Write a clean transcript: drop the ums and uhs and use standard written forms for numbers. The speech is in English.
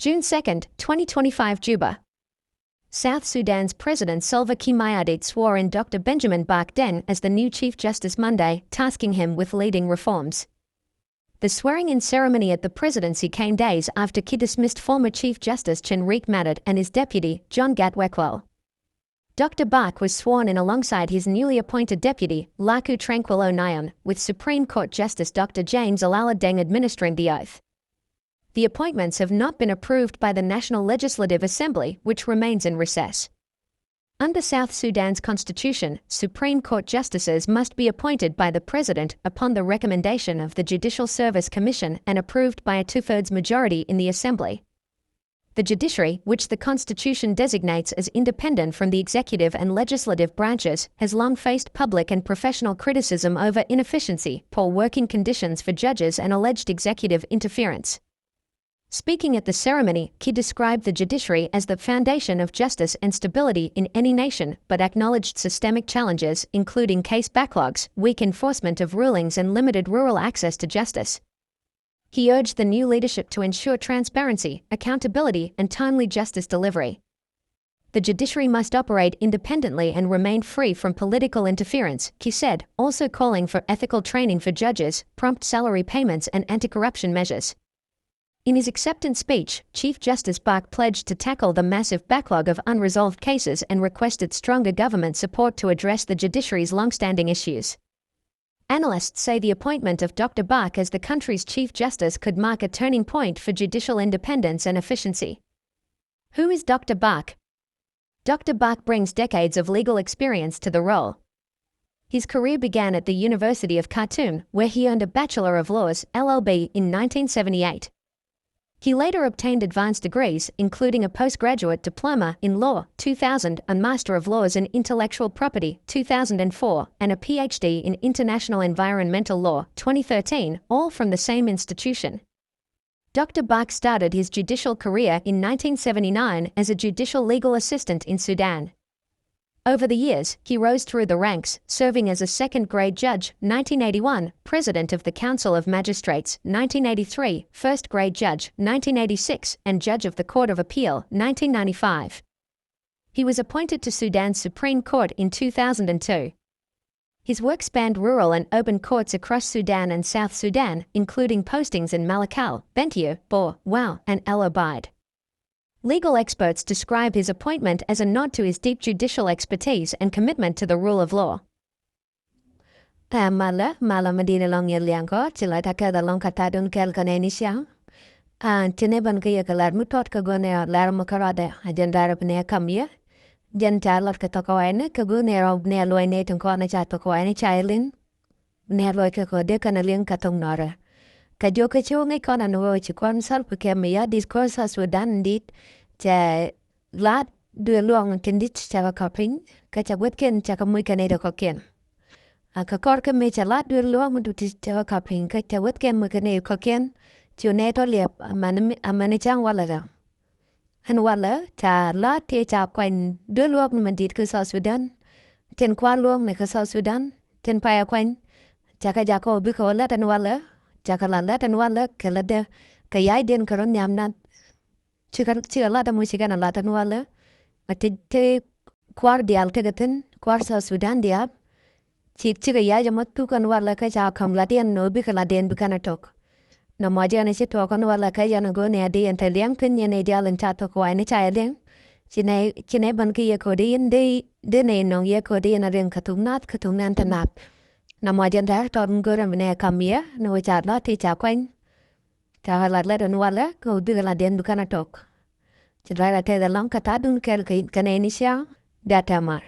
June 2, 2025 Juba. South Sudan's President Salva Mayardit swore in Dr. Benjamin Baak Deng as the new Chief Justice Monday, tasking him with leading reforms. The swearing-in ceremony at the presidency came days after Kiir dismissed former Chief Justice Reec Madut and his deputy, John Gatwech Lul. Dr. Baak was sworn in alongside his newly appointed deputy, Laku Tranquilo Nyombe, with Supreme Court Justice Dr. James Alala Deng administering the oath. The appointments have not been approved by the National Legislative Assembly, which remains in recess. Under South Sudan's constitution, Supreme Court justices must be appointed by the President upon the recommendation of the Judicial Service Commission and approved by a two-thirds majority in the Assembly. The judiciary, which the Constitution designates as independent from the executive and legislative branches, has long faced public and professional criticism over inefficiency, poor working conditions for judges, and alleged executive interference. Speaking at the ceremony, Kiir described the judiciary as the foundation of justice and stability in any nation, but acknowledged systemic challenges, including case backlogs, weak enforcement of rulings, and limited rural access to justice. He urged the new leadership to ensure transparency, accountability, and timely justice delivery. The judiciary must operate independently and remain free from political interference, Kiir said, also calling for ethical training for judges, prompt salary payments, and anti-corruption measures. In his acceptance speech, Chief Justice Baak pledged to tackle the massive backlog of unresolved cases and requested stronger government support to address the judiciary's long-standing issues. Analysts say the appointment of Dr. Baak as the country's Chief Justice could mark a turning point for judicial independence and efficiency. Who is Dr. Baak? Dr. Baak brings decades of legal experience to the role. His career began at the University of Khartoum, where he earned a Bachelor of Laws, LLB, in 1978. He later obtained advanced degrees, including a postgraduate diploma in law, 2000, a Master of Laws in Intellectual Property, 2004, and a PhD in International Environmental Law, 2013, all from the same institution. Dr. Baak started his judicial career in 1979 as a judicial legal assistant in Sudan. Over the years, he rose through the ranks, serving as a second-grade judge, 1981, president of the Council of Magistrates, 1983, first-grade judge, 1986, and judge of the Court of Appeal, 1995. He was appointed to Sudan's Supreme Court in 2002. His work spanned rural and urban courts across Sudan and South Sudan, including postings in Malakal, Bentiu, Bor, Wau, and El Obeid. Legal experts describe his appointment as a nod to his deep judicial expertise and commitment to the rule of law. Mala madina long yelianko tila takada long katadun kel kanenisha. Tineban kaya kalar mutot kagone lar makarade ajandara pne kamya. Jantar lar katokoine kagune rob ne loine tunkona chatokoine chailin. Ne loy kakode kanalin katong nora. Kajoka chunga kona no chikon salpa kemia discourse Sudan dit cha lad du long kendit cha kapin ka cha wetken cha kamui kaneda koken ka korka me cha lad du long du cha kapin ka cha wetken mu kane koken chune to lep amane chang wala han wala cha lad te cha kwen du long man dit ku South Sudan ten kwa long ne ka South Sudan ten pa kwen cha ka ja ko bi ko la tan wala Jakalan and wala kalada kayai den karon yamnan chigala musigan latan wala atite kwar dial tegatin kwar South Sudan diab chiga yajamat tukan wala ka cha kamlatian no bikaladen bikanatok no majana se tokan wala ka yana go ne adi and teliam pin yene dial and tato ko ani chaiden chine banki ye kodin de ne no ye kodin arin katumnat katumnan tanap Nằm ngoài dân thái tròn cơ rằng nè cầm mía nó chả nó thì chả quanh chả là lên đơn là cô đưa là điện bukan atok chỉ là thế là long cả ta đun cái này ni sao data mar